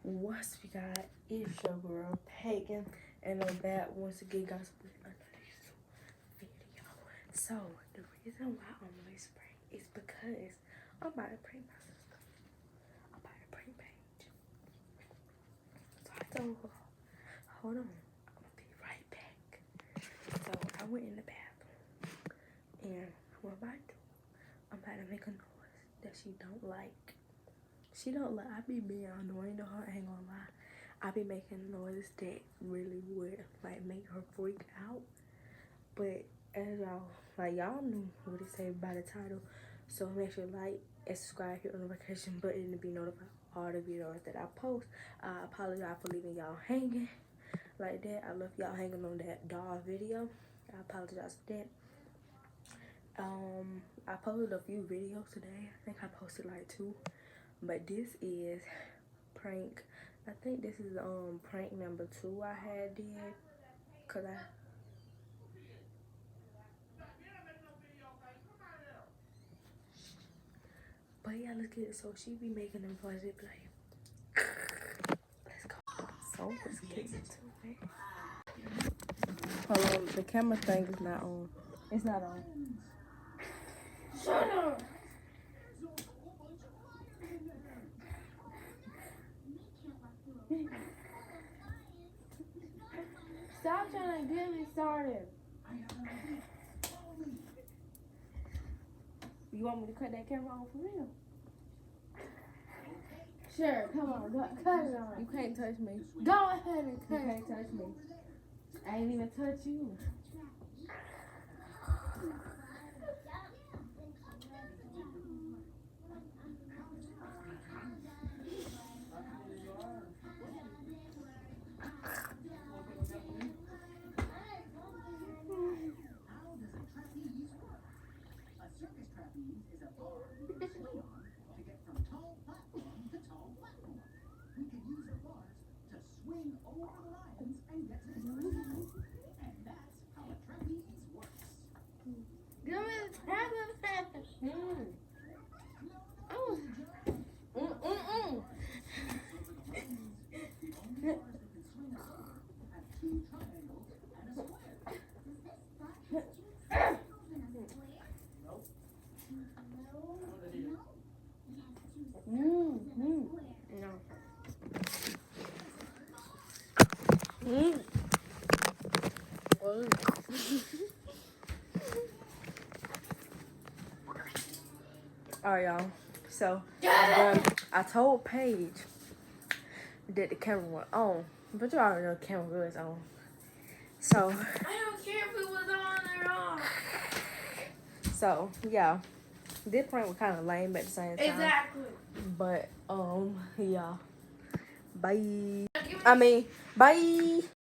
What's we got? It's your girl Pagan, and I'm back once again, guys, with another video. So the reason why I'm whispering is because I'm about to prank my sister. I'm about to prank Paige. So I told her, hold on, I'm gonna be right back. So I went in the bathroom, and what am I do? I'm about to make a noise that she don't like. She don't like, I be being annoying to her, I ain't gonna lie. I be making noise that really would like make her freak out. But as y'all knew what it said by the title. So make sure to like and subscribe, hit the notification button to be notified all the videos that I post. I apologize for leaving y'all hanging like that. I left y'all hanging on that doll video. I apologize for that. I posted a few videos today. I think I posted like 2. But this is prank. I think this is prank number 2 I had did. Cause but yeah, let's get it. So she be making them voices like let's go. So let's get into it. Hold on, the camera thing is not on. It's not on. Shut up! Stop trying to get me started. You want me to cut that camera off for real? Sure, come on, cut it on. You can't touch me. Go ahead and cut it. You can't touch me. I ain't even touch you. Alright, y'all. So I told Paige that the camera was on, but you already know the camera was on. So I don't care if it was on or off. So yeah, this prank was kind of lame at the same time. Exactly. But yeah. Bye. Bye.